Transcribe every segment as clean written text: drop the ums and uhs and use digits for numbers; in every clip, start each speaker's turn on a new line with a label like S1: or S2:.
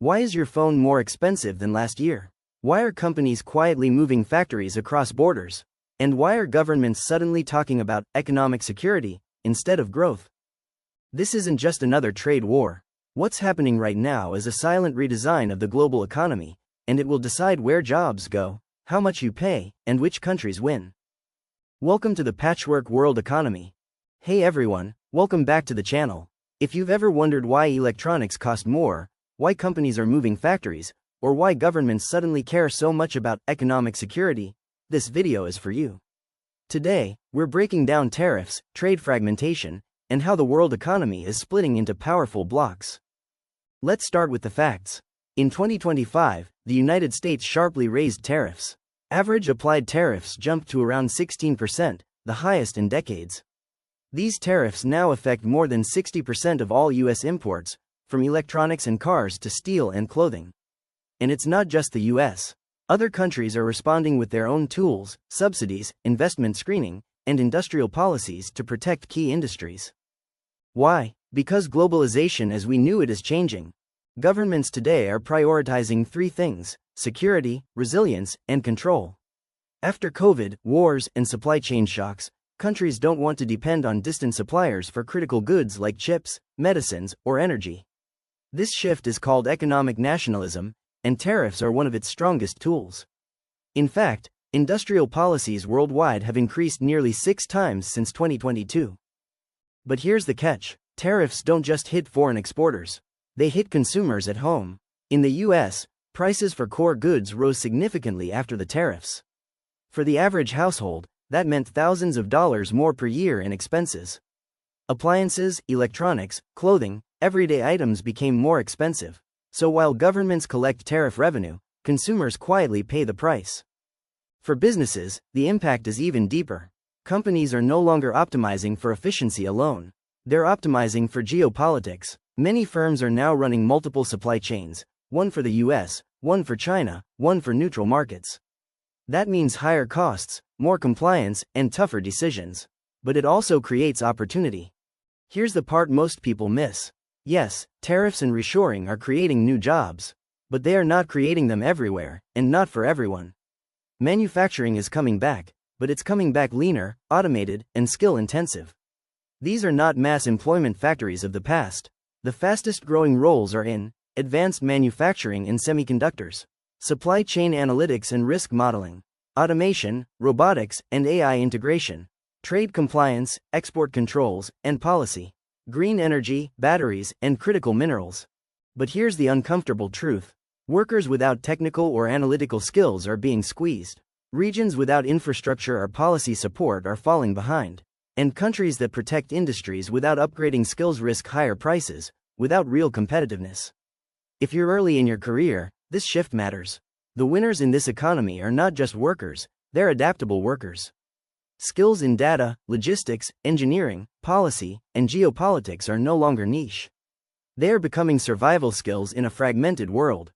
S1: Why is your phone more expensive than last year? Why are companies quietly moving factories across borders? And why are governments suddenly talking about economic security instead of growth? This isn't just another trade war. What's happening right now is a silent redesign of the global economy, and it will decide where jobs go, how much you pay, and which countries win. Welcome to the Patchwork World Economy. Hey everyone, welcome back to the channel. If you've ever wondered why electronics cost more, why companies are moving factories, or why governments suddenly care so much about economic security, this video is for you. Today, we're breaking down tariffs, trade fragmentation, and how the world economy is splitting into powerful blocks. Let's start with the facts. In 2025, the United States sharply raised tariffs. Average applied tariffs jumped to around 16%, the highest in decades. These tariffs now affect more than 60% of all U.S. imports, from electronics and cars to steel and clothing. And it's not just the U.S. Other countries are responding with their own tools, subsidies, investment screening, and industrial policies to protect key industries. Why? Because globalization as we knew it is changing. Governments today are prioritizing three things: security, resilience, and control. After COVID, wars, and supply chain shocks, countries don't want to depend on distant suppliers for critical goods like chips, medicines, or energy. This shift is called economic nationalism, and tariffs are one of its strongest tools. In fact, industrial policies worldwide have increased nearly 6 times since 2022. But here's the catch: tariffs don't just hit foreign exporters, they hit consumers at home. In the US, prices for core goods rose significantly after the tariffs. For the average household, that meant thousands of dollars more per year in expenses. Appliances, electronics, clothing, everyday items became more expensive. So while governments collect tariff revenue, consumers quietly pay the price. For businesses, the impact is even deeper. Companies are no longer optimizing for efficiency alone. They're optimizing for geopolitics. Many firms are now running multiple supply chains, one for the US, one for China, one for neutral markets. That means higher costs, more compliance, and tougher decisions. But it also creates opportunity. Here's the part most people miss. Yes, tariffs and reshoring are creating new jobs. But they are not creating them everywhere, and not for everyone. Manufacturing is coming back, but it's coming back leaner, automated, and skill-intensive. These are not mass employment factories of the past. The fastest growing roles are in advanced manufacturing and semiconductors, supply chain analytics and risk modeling, automation, robotics, and AI integration, trade compliance, export controls, and policy, green energy, batteries, and critical minerals. But here's the uncomfortable truth: workers without technical or analytical skills are being squeezed. Regions without infrastructure or policy support are falling behind. And countries that protect industries without upgrading skills risk higher prices, without real competitiveness. If you're early in your career, this shift matters. The winners in this economy are not just workers, they're adaptable workers. Skills in data, logistics, engineering, policy, and geopolitics are no longer niche. They are becoming survival skills in a fragmented world.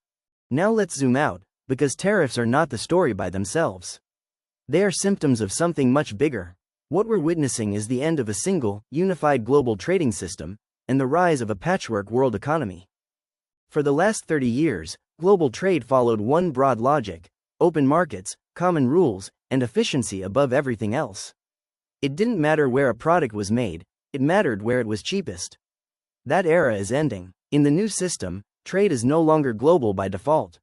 S1: Now let's zoom out, because tariffs are not the story by themselves. They are symptoms of something much bigger. What we're witnessing is the end of a single, unified global trading system, and the rise of a patchwork world economy. For the last 30 years, global trade followed one broad logic: open markets, common rules, and efficiency above everything else. It didn't matter where a product was made, it mattered where it was cheapest. That era is ending. In the new system, trade is no longer global by default.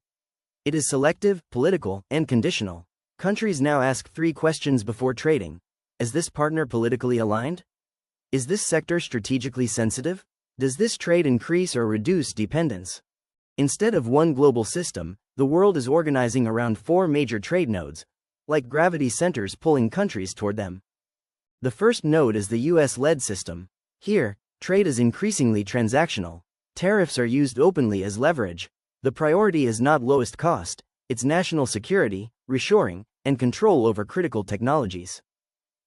S1: It is selective, political, and conditional. Countries now ask 3 questions before trading. Is this partner politically aligned? Is this sector strategically sensitive? Does this trade increase or reduce dependence? Instead of one global system, the world is organizing around 4 major trade nodes, like gravity centers pulling countries toward them. The first node is the US-led system. Here, trade is increasingly transactional. Tariffs are used openly as leverage. The priority is not lowest cost, it's national security, reshoring, and control over critical technologies.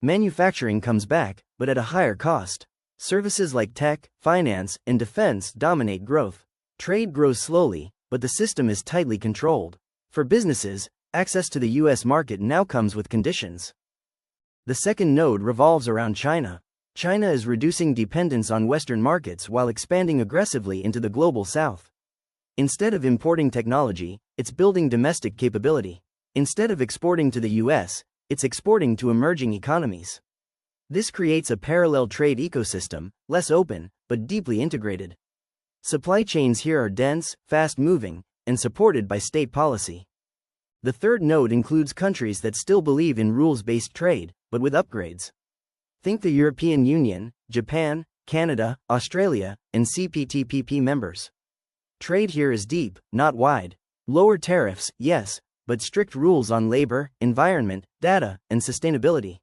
S1: Manufacturing comes back, but at a higher cost. Services like tech, finance, and defense dominate growth. Trade grows slowly, but the system is tightly controlled. For businesses, access to the US market now comes with conditions. The second node revolves around China. China is reducing dependence on Western markets while expanding aggressively into the global south. Instead of importing technology, it's building domestic capability. Instead of exporting to the US, it's exporting to emerging economies. This creates a parallel trade ecosystem, less open, but deeply integrated. Supply chains here are dense, fast-moving, and supported by state policy. The third node includes countries that still believe in rules-based trade, but with upgrades. Think the European Union, Japan, Canada, Australia, and CPTPP members. Trade here is deep, not wide. Lower tariffs, yes, but strict rules on labor, environment, data, and sustainability.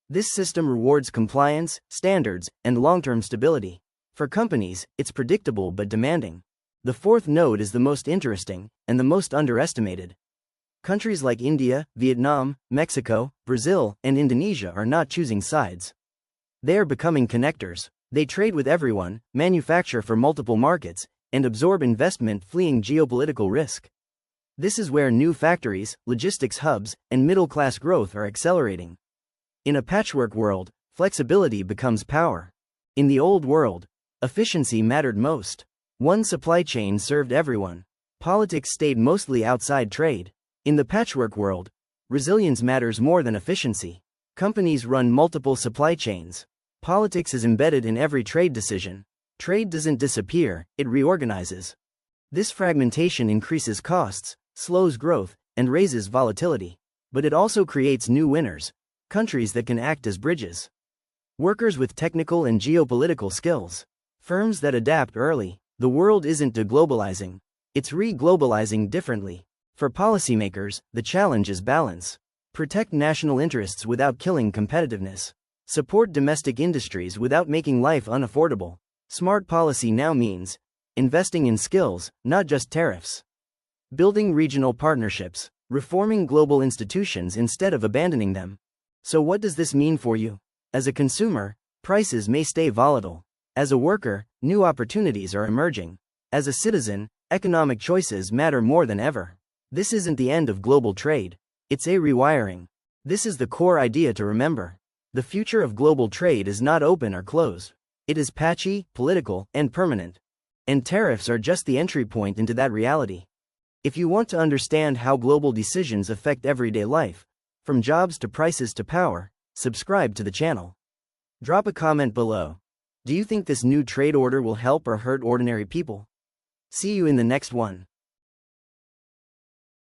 S1: This system rewards compliance, standards, and long-term stability. For companies, it's predictable but demanding. The fourth node is the most interesting, and the most underestimated. Countries like India, Vietnam, Mexico, Brazil, and Indonesia are not choosing sides. They are becoming connectors. They trade with everyone, manufacture for multiple markets, and absorb investment fleeing geopolitical risk. This is where new factories, logistics hubs, and middle-class growth are accelerating. In a patchwork world, flexibility becomes power. In the old world, efficiency mattered most. One supply chain served everyone. Politics stayed mostly outside trade. In the patchwork world, resilience matters more than efficiency. Companies run multiple supply chains. Politics is embedded in every trade decision. Trade doesn't disappear, it reorganizes. This fragmentation increases costs, slows growth, and raises volatility. But it also creates new winners, countries that can act as bridges. Workers with technical and geopolitical skills. Firms that adapt early. The world isn't deglobalizing. It's re-globalizing differently. For policymakers, the challenge is balance. Protect national interests without killing competitiveness. Support domestic industries without making life unaffordable. Smart policy now means investing in skills, not just tariffs. Building regional partnerships. Reforming global institutions instead of abandoning them. So what does this mean for you? As a consumer, prices may stay volatile. As a worker, new opportunities are emerging. As a citizen, economic choices matter more than ever. This isn't the end of global trade. It's a rewiring. This is the core idea to remember. The future of global trade is not open or closed. It is patchy, political, and permanent. And tariffs are just the entry point into that reality. If you want to understand how global decisions affect everyday life, from jobs to prices to power, subscribe to the channel. Drop a comment below. Do you think this new trade order will help or hurt ordinary people? See you in the next one.